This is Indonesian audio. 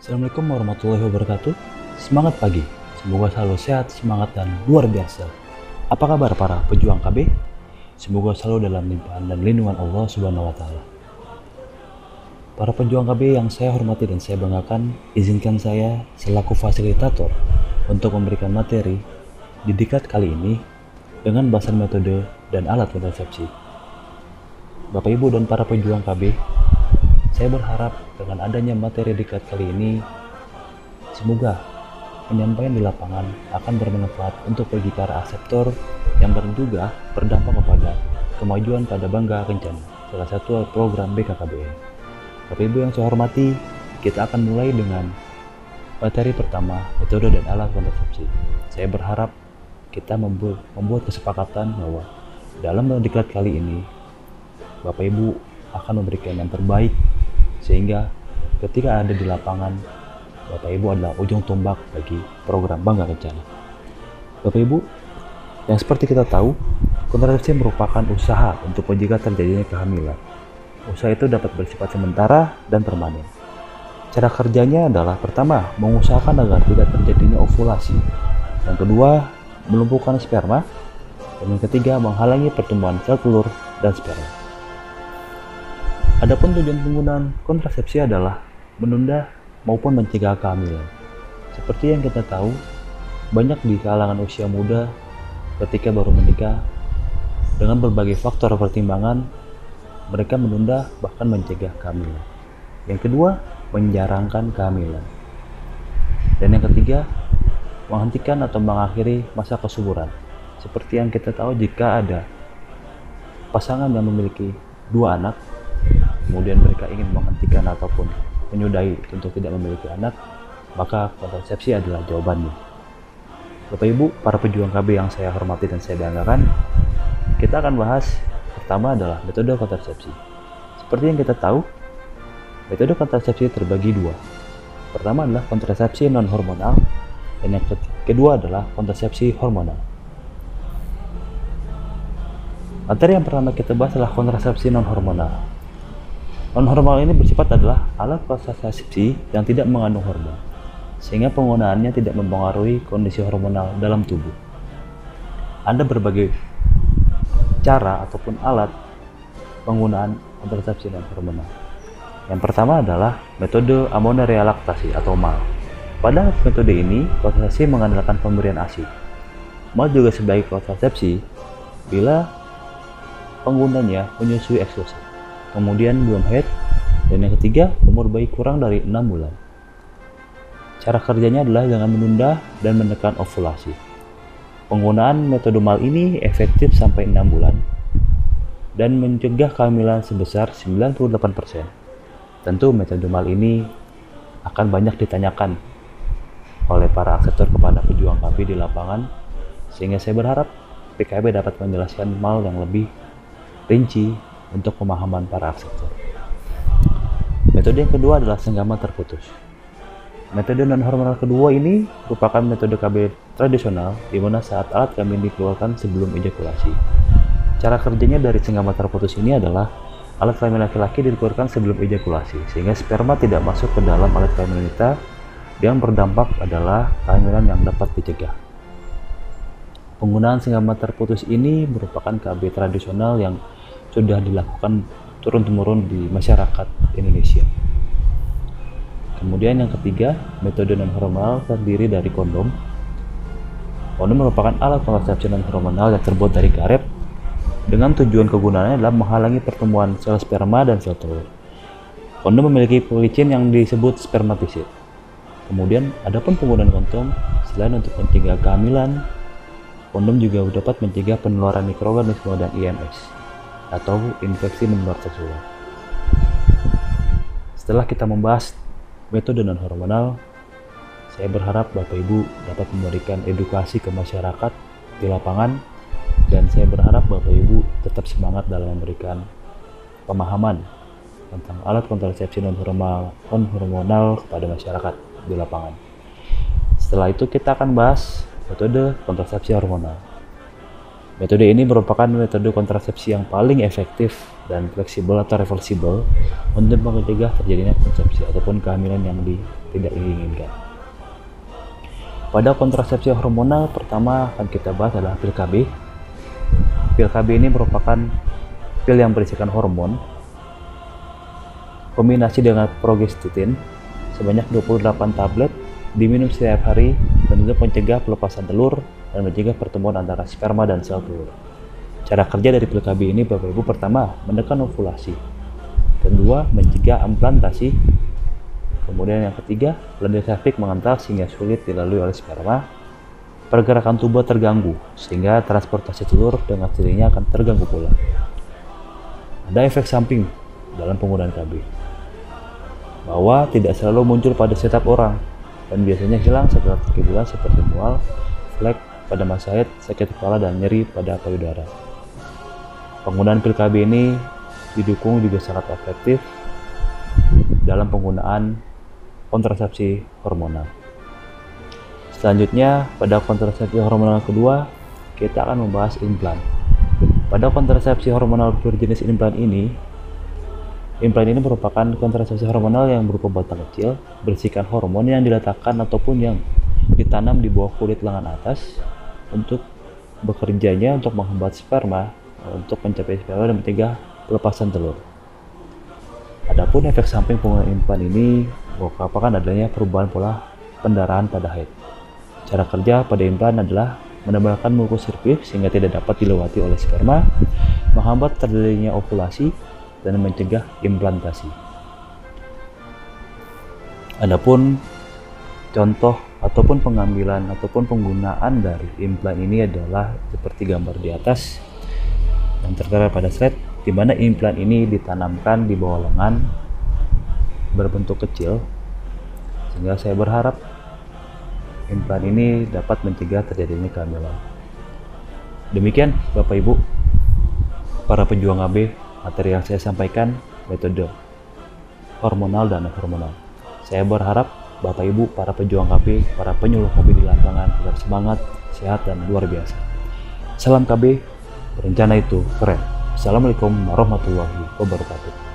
Assalamualaikum warahmatullahi wabarakatuh. Semangat pagi, semoga selalu sehat, semangat, dan luar biasa. Apa kabar para pejuang KB? Semoga selalu dalam limpahan dan lindungan Allah Subhanahu wa Ta'ala. Para pejuang KB yang saya hormati dan saya banggakan, izinkan saya selaku fasilitator untuk memberikan materi di diklat kali ini dengan bahasan metode dan alat kontrasepsi. Bapak Ibu dan para pejuang KB, saya berharap dengan adanya materi diklat kali ini, semoga penyampaian di lapangan akan bermanfaat untuk bagi para aseptor yang juga berdampak kepada kemajuan pada Bangga Kencana, salah satu program BKKBN. Bapak Ibu yang saya hormati, kita akan mulai dengan materi pertama, metode dan alat kontrasepsi. Saya berharap kita membuat kesepakatan bahwa dalam diklat kali ini, Bapak Ibu akan memberikan yang terbaik, sehingga ketika ada di lapangan, Bapak Ibu adalah ujung tombak bagi program Bangga Kencana. Bapak Ibu, yang seperti kita tahu, kontrasepsi merupakan usaha untuk mencegah terjadinya kehamilan. Usaha itu dapat bersifat sementara dan permanen. Cara kerjanya adalah pertama, mengusahakan agar tidak terjadinya ovulasi. Yang kedua, melumpuhkan sperma. Dan yang ketiga, menghalangi pertumbuhan sel telur dan sperma. Adapun tujuan penggunaan kontrasepsi adalah menunda maupun mencegah kehamilan. Seperti yang kita tahu, banyak di kalangan usia muda ketika baru menikah, dengan berbagai faktor pertimbangan, mereka menunda bahkan mencegah kehamilan. Yang kedua, menjarangkan kehamilan. Dan yang ketiga, menghentikan atau mengakhiri masa kesuburan. Seperti yang kita tahu, jika ada pasangan yang memiliki 2 anak, kemudian mereka ingin menghentikan ataupun menyudahi untuk tidak memiliki anak, maka kontrasepsi adalah jawabannya. Bapak Ibu, para pejuang KB yang saya hormati dan saya banggakan, kita akan bahas pertama adalah metode kontrasepsi. Seperti yang kita tahu, metode kontrasepsi terbagi 2. Pertama adalah kontrasepsi non-hormonal, dan yang kedua adalah kontrasepsi hormonal. Materi yang pertama kita bahas adalah kontrasepsi non-hormonal. Non-hormonal ini bersifat adalah alat kontrasepsi yang tidak mengandung hormon, sehingga penggunaannya tidak mempengaruhi kondisi hormonal dalam tubuh. Ada berbagai cara ataupun alat penggunaan kontrasepsi non-hormonal. Yang pertama adalah metode amonerelaktasi atau MAL. Pada metode ini, kontrasepsi mengandalkan pemberian ASI. MAL juga sebagai kontrasepsi bila penggunanya menyusui eksklusif, kemudian belum haid, dan yang ketiga, umur bayi kurang dari 6 bulan. Cara kerjanya adalah dengan menunda dan menekan ovulasi. Penggunaan metode MAL ini efektif sampai 6 bulan dan mencegah kehamilan sebesar 98%. Tentu metode MAL ini akan banyak ditanyakan oleh para asesor kepada pejuang KB di lapangan, sehingga saya berharap PKB dapat menjelaskan MAL yang lebih rinci untuk pemahaman para asesor. Metode yang kedua adalah senggama terputus. Metode non-hormonal kedua ini merupakan metode KB tradisional di mana saat alat kelamin dikeluarkan sebelum ejakulasi. Cara kerjanya dari senggama terputus ini adalah alat kelamin laki-laki dikeluarkan sebelum ejakulasi, sehingga sperma tidak masuk ke dalam alat kelamin wanita, yang berdampak adalah kehamilan yang dapat dicegah. Penggunaan senggama terputus ini merupakan KB tradisional yang sudah dilakukan turun-temurun di masyarakat Indonesia. Kemudian yang ketiga, metode non-hormonal terdiri dari kondom. Kondom merupakan alat kontrasepsi non-hormonal yang terbuat dari karet dengan tujuan kegunaannya adalah menghalangi pertumbuhan sel sperma dan sel telur. Kondom memiliki pelicin yang disebut spermatisid. Kemudian, adapun penggunaan kondom selain untuk mencegah kehamilan, kondom juga dapat mencegah penularan mikroorganisme dan IMS atau infeksi menular seksual. Setelah kita membahas metode non-hormonal, saya berharap Bapak Ibu dapat memberikan edukasi ke masyarakat di lapangan, dan saya berharap Bapak Ibu tetap semangat dalam memberikan pemahaman tentang alat kontrasepsi non-hormonal kepada masyarakat di lapangan. Setelah itu kita akan bahas metode kontrasepsi hormonal. Metode ini merupakan metode kontrasepsi yang paling efektif dan fleksibel atau reversibel untuk mencegah terjadinya konsepsi ataupun kehamilan yang tidak diinginkan. Pada kontrasepsi hormonal pertama akan kita bahas adalah pil KB. Pil KB ini merupakan pil yang berisikan hormon kombinasi dengan progestetin sebanyak 28 tablet diminum setiap hari dan untuk mencegah pelepasan telur dan mencegah pertemuan antara sperma dan sel telur. Cara kerja dari pil KB ini Bapak Ibu, pertama menekan ovulasi, kedua mencegah implantasi, kemudian yang ketiga lendir serviks mengental sehingga sulit dilalui oleh sperma, pergerakan tubuh terganggu sehingga transportasi telur dengan sendirinya akan terganggu pula. Ada efek samping dalam penggunaan KB, bahwa tidak selalu muncul pada setiap orang dan biasanya hilang setelah 3 bulan seperti mual, flek pada masa haid, sakit kepala, dan nyeri pada payudara. Penggunaan pil KB ini didukung juga sangat efektif dalam penggunaan kontrasepsi hormonal. Selanjutnya, pada kontrasepsi hormonal kedua, kita akan membahas implan. Pada kontrasepsi hormonal berjenis implan ini merupakan kontrasepsi hormonal yang berupa batang kecil berisikan hormon yang diletakkan ataupun yang ditanam di bawah kulit lengan atas untuk bekerjanya untuk menghambat sperma untuk mencapai sperma dan mencegah pelepasan telur. Adapun efek samping penggunaan implan ini merupakan adanya perubahan pola pendarahan pada haid. Cara kerja pada implan adalah menebalkan mukus serviks sehingga tidak dapat dilewati oleh sperma, menghambat terjadinya ovulasi, dan mencegah implantasi. Adapun contoh ataupun pengambilan ataupun penggunaan dari implan ini adalah seperti gambar di atas yang tertera pada slide, di mana implan ini ditanamkan di bawah lengan berbentuk kecil, sehingga saya berharap implan ini dapat mencegah terjadinya kehamilan. Demikian Bapak Ibu para pejuang AB, materi yang saya sampaikan metode hormonal dan non-hormonal. Saya berharap Bapak Ibu para pejuang KB, para penyuluh KB di lapangan tetap semangat, sehat, dan luar biasa. Salam KB, berencana itu keren. Assalamualaikum warahmatullahi wabarakatuh.